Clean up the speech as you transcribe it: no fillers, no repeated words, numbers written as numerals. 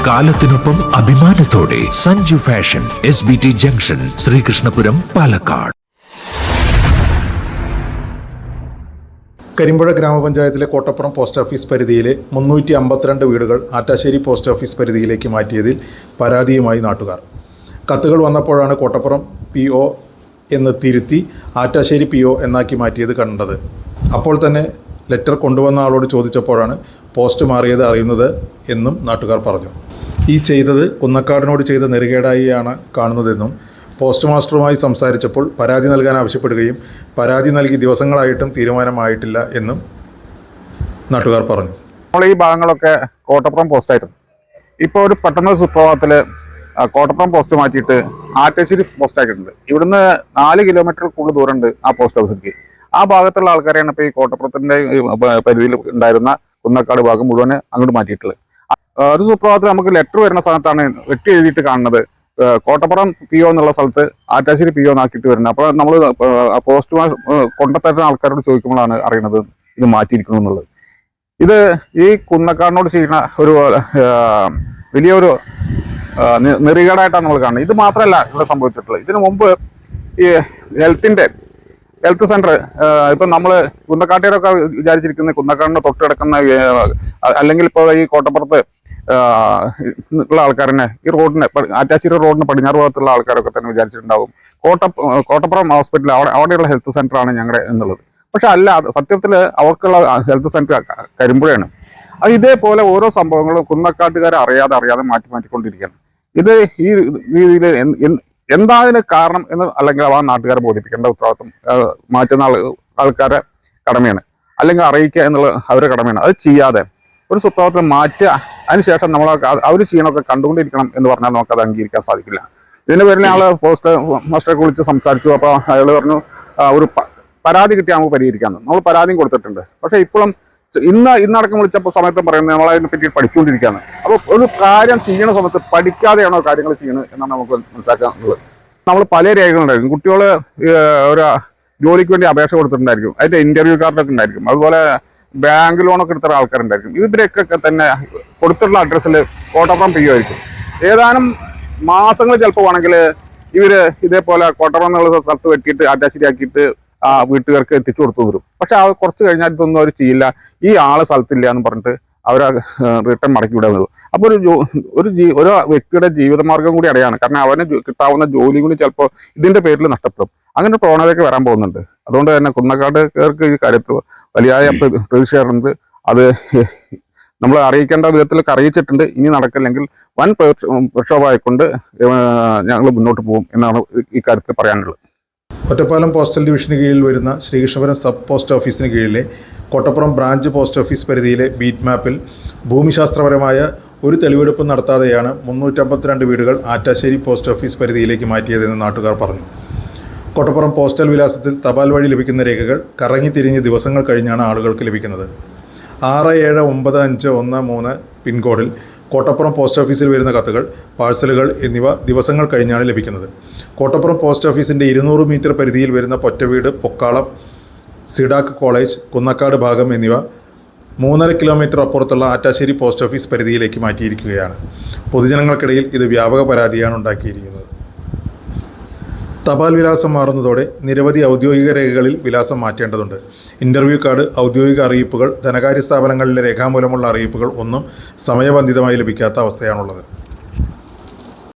കാലത്തിനൊപ്പം അഭിമാനത്തോടെ Sanju fashion SBT junction, Sreekrishnapuram, Palakkad. Karimpuzha ഗ്രാമപഞ്ചായത്തിലെ Kottappuram post office പരിധിയിലെ 352 വീടുകൾ ആറ്റാശ്ശേരി പോസ്റ്റ് ഓഫീസ് പരിധിയിലേക്ക് മാറ്റിയതിൽ പരാതിയുമായി നാട്ടുകാർ. കത്തുകൾ വന്നപ്പോഴാണ് കോട്ടപ്പുറം PO എന്ന് തിരുത്തി ആറ്റാശ്ശേരി PO എന്നാക്കി മാറ്റിയത് കണ്ടത്. അപ്പോൾ തന്നെ ലെറ്റർ കൊണ്ടുവന്ന ആളോട് ചോദിച്ചപ്പോഴാണ് പോസ്റ്റ് മാറിയത് അറിയുന്നത് എന്നും നാട്ടുകാർ പറഞ്ഞു. ഈ ചെയ്തത് കുന്നക്കാടിനോട് ചെയ്ത നെറുകേടായിയാണ് കാണുന്നതെന്നും പോസ്റ്റ് മാസ്റ്ററുമായി സംസാരിച്ചപ്പോൾ പരാതി നൽകാൻ ആവശ്യപ്പെടുകയും പരാതി നൽകി ദിവസങ്ങളായിട്ടും തീരുമാനമായിട്ടില്ല എന്നും നാട്ടുകാർ പറഞ്ഞു. നമ്മൾ ഈ ഭാഗങ്ങളൊക്കെ കോട്ടപ്പുറം പോസ്റ്റായിരുന്നു. ഇപ്പോൾ ഒരു പെട്ടെന്ന് സുപ്രഭാതത്തിൽ കോട്ടപ്പുറം പോസ്റ്റ് മാറ്റിയിട്ട് ആറ്റാശ്ശേരി പോസ്റ്റ് ആക്കിയിട്ടുണ്ട്. ഇവിടുന്ന് 4 കിലോമീറ്റർ കൂടുതൽ ദൂരമുണ്ട് ആ പോസ്റ്റ് ഓഫീസിലേക്ക്. ആ ഭാഗത്തുള്ള ആൾക്കാരെയാണ് ഇപ്പോൾ ഈ കോട്ടപ്പുറത്തിൻ്റെ പരിധിയിൽ ഉണ്ടായിരുന്ന കുന്നക്കാട് ഭാഗം മുഴുവൻ അങ്ങോട്ട് മാറ്റിയിട്ടുള്ളത്. ഒരു സുപ്രഭാതത്തിൽ നമുക്ക് ലെറ്റർ വരുന്ന സമയത്താണ് വെട്ടി എഴുതിയിട്ട് കാണുന്നത് കോട്ടപ്പുറം PO എന്നുള്ള സ്ഥലത്ത് ആറ്റാശ്ശേരി PO എന്നാക്കിയിട്ട് വരുന്നത്. അപ്പോൾ നമ്മൾ പോസ്റ്റ് കൊണ്ടുത്തരുന്ന ആൾക്കാരോട് ചോദിക്കുമ്പോഴാണ് അറിയുന്നത് ഇത് മാറ്റിയിരിക്കുന്നു എന്നുള്ളത്. ഇത് ഈ കുന്നക്കാടിനോട് ചെയ്യുന്ന ഒരു വലിയൊരു നെറികേടായിട്ടാണ് നമ്മൾ കാണുന്നത്. ഇത് മാത്രമല്ല ഇവിടെ സംഭവിച്ചിട്ടുള്ളത്. ഇതിനു മുമ്പ് ഈ ഹെൽത്ത് സെന്റർ ഇപ്പം നമ്മൾ കുന്നക്കാട്ടുകാരൊക്കെ വിചാരിച്ചിരിക്കുന്ന കുന്നക്കാടിന് തൊട്ട് കിടക്കുന്ന അല്ലെങ്കിൽ ഇപ്പോൾ ഈ കോട്ടപ്പുറത്ത് ഉള്ള ആൾക്കാരനെ ഈ റോഡിന് ആറ്റാശ്ശേരി റോഡിന് പടിഞ്ഞാറ് ഭാഗത്തുള്ള ആൾക്കാരൊക്കെ തന്നെ വിചാരിച്ചിട്ടുണ്ടാവും കോട്ടപ്പുറം ഹോസ്പിറ്റൽ അവിടെയുള്ള ഹെൽത്ത് സെന്ററാണ് ഞങ്ങളുടെ എന്നുള്ളത്. പക്ഷെ അല്ല, സത്യത്തിൽ അവർക്കുള്ള ഹെൽത്ത് സെന്റർ കരിമ്പുഴയാണ്. അത് ഇതേപോലെ ഓരോ സംഭവങ്ങളും കുന്നക്കാട്ടുകാരെ അറിയാതെ മാറ്റിക്കൊണ്ടിരിക്കുകയാണ്. ഇത് ഈ രീതിയിൽ എന്താണ് കാരണം എന്ന് അല്ലെങ്കിൽ ആ നാട്ടുകാരെ ബോധിപ്പിക്കേണ്ട ഉത്തരവാദിത്വം മാറ്റുന്ന ആൾക്കാരെ കടമയാണ്, അല്ലെങ്കിൽ അറിയിക്കുക എന്നുള്ള അവരുടെ കടമയാണ്. അത് ചെയ്യാതെ ഒരു സുപ്രഭാതത്തിൽ മാറ്റുക, അതിനുശേഷം നമ്മൾ അവർ ചെയ്യണമൊക്കെ കണ്ടുകൊണ്ടിരിക്കണം എന്ന് പറഞ്ഞാൽ നമുക്കത് അംഗീകരിക്കാൻ സാധിക്കില്ല. ഇതിൻ്റെ പേരിൽ ഞങ്ങൾ പോസ്റ്റ് മാസ്റ്ററെ വിളിച്ച് സംസാരിച്ചു. അപ്പോൾ അയാൾ പറഞ്ഞു ഒരു പരാതി കിട്ടിയാൽ നമുക്ക് പരിഹരിക്കാമെന്ന്. നമ്മൾ പരാതിയും കൊടുത്തിട്ടുണ്ട്. പക്ഷേ ഇപ്പോഴും ഇന്നടക്കം വിളിച്ചപ്പോൾ സമയത്ത് പറയുന്നത് നമ്മളതിനെ പറ്റി പഠിച്ചുകൊണ്ടിരിക്കുകയാണ്. അപ്പോൾ ഒരു കാര്യം ചെയ്യണ സമയത്ത് പഠിക്കാതെയാണോ കാര്യങ്ങൾ ചെയ്യുന്നത് എന്നാണ് നമുക്ക് മനസ്സിലാക്കാനുള്ളത്. നമ്മൾ പല രേഖകളുണ്ടായിരിക്കും. കുട്ടികൾ ഒരു ജോലിക്ക് വേണ്ടി അപേക്ഷ കൊടുത്തിട്ടുണ്ടായിരിക്കും, അതിൻ്റെ ഇൻ്റർവ്യൂ കാർഡൊക്കെ ഉണ്ടായിരിക്കും. അതുപോലെ ബാങ്ക് ലോണൊക്കെ എടുത്ത ആൾക്കാരുണ്ടായിരിക്കും. ഇവരൊക്കെ തന്നെ കൊടുത്തിട്ടുള്ള അഡ്രസ്സിൽ കോട്ടപ്പുറം PO ആയിരിക്കും. ഏതാനും മാസങ്ങൾ ചിലപ്പോൾ വേണമെങ്കിൽ ഇവർ ഇതേപോലെ കോട്ടപ്പുറം എന്നുള്ള സ്ഥലത്ത് വെട്ടിയിട്ട് ആറ്റാശ്ശേരി ആക്കിയിട്ട് വീട്ടുകാർക്ക് എത്തിച്ചു കൊടുത്തു വരും. പക്ഷെ അത് കുറച്ച് കഴിഞ്ഞാൽ ഇതൊന്നും അവർ ചെയ്യില്ല, ഈ ആള് സ്ഥലത്തില്ല എന്ന് പറഞ്ഞിട്ട് അവർ റിട്ടേൺ മടക്കി വിടാൻ വരും. അപ്പോൾ ഒരു വ്യക്തിയുടെ ജീവിതമാർഗം കൂടി അറിയാണ്. കാരണം അവന് കിട്ടാവുന്ന ജോലി കൂടി ചിലപ്പോൾ ഇതിന്റെ പേരിൽ നഷ്ടപ്പെടും. അങ്ങനെ പ്രവണതയൊക്കെ വരാൻ പോകുന്നുണ്ട്. അതുകൊണ്ട് തന്നെ കുന്നക്കാട്ടുകാർക്ക് ഈ കാര്യത്തിൽ വലിയ പ്രതിഷേധമുണ്ട്. അത് നമ്മൾ അറിയിക്കേണ്ട വിധത്തിലൊക്കെ അറിയിച്ചിട്ടുണ്ട്. ഇനി നടക്കില്ലെങ്കിൽ വൻ പ്രക്ഷോഭമായിക്കൊണ്ട് ഞങ്ങൾ മുന്നോട്ട് പോകും എന്നാണ് ഈ കാര്യത്തിൽ പറയാനുള്ളത്. ഒറ്റപ്പാലം പോസ്റ്റൽ ഡിവിഷന് കീഴിൽ വരുന്ന ശ്രീകൃഷ്ണപുരം സബ് പോസ്റ്റ് ഓഫീസിന് കീഴിലെ കോട്ടപ്പുറം ബ്രാഞ്ച് പോസ്റ്റ് ഓഫീസ് പരിധിയിലെ ബീറ്റ് മാപ്പിൽ ഭൂമിശാസ്ത്രപരമായ ഒരു തെളിവെടുപ്പ് നടത്താതെയാണ് 352 വീടുകൾ ആറ്റാശ്ശേരി പോസ്റ്റ് ഓഫീസ് പരിധിയിലേക്ക് മാറ്റിയതെന്ന് നാട്ടുകാർ പറഞ്ഞു. കോട്ടപ്പുറം പോസ്റ്റൽ വിലാസത്തിൽ തപാൽ വഴി ലഭിക്കുന്ന രേഖകൾ കറങ്ങിത്തിരിഞ്ഞ് ദിവസങ്ങൾ കഴിഞ്ഞാണ് ആളുകൾക്ക് ലഭിക്കുന്നത്. 679513 പിൻകോഡിൽ കോട്ടപ്പുറം പോസ്റ്റ് ഓഫീസിൽ വരുന്ന കത്തുകൾ, പാഴ്സലുകൾ എന്നിവ ദിവസങ്ങൾ കഴിഞ്ഞാണ് ലഭിക്കുന്നത്. കോട്ടപ്പുറം പോസ്റ്റ് ഓഫീസിൻ്റെ 200 മീറ്റർ പരിധിയിൽ വരുന്ന പൊറ്റവീട്, പൊക്കാളം, സിഡാക്ക് കോളേജ്, കുന്നക്കാട് ഭാഗം എന്നിവ 3.5 കിലോമീറ്റർ അപ്പുറത്തുള്ള ആറ്റാശ്ശേരി പോസ്റ്റ് ഓഫീസ് പരിധിയിലേക്ക് മാറ്റിയിരിക്കുകയാണ്. പൊതുജനങ്ങൾക്കിടയിൽ ഇത് വ്യാപക പരാതിയാണ് ഉണ്ടാക്കിയിരിക്കുന്നത്. തപാൽ വിലാസം മാറുന്നതോടെ നിരവധി ഔദ്യോഗിക രേഖകളിൽ വിലാസം മാറ്റേണ്ടതുണ്ട്. ഇൻ്റർവ്യൂ കാർഡ്, ഔദ്യോഗിക അറിയിപ്പുകൾ, ധനകാര്യ സ്ഥാപനങ്ങളിലെ രേഖാമൂലമുള്ള അറിയിപ്പുകൾ ഒന്നും സമയബന്ധിതമായി ലഭിക്കാത്ത അവസ്ഥയാണുള്ളത്.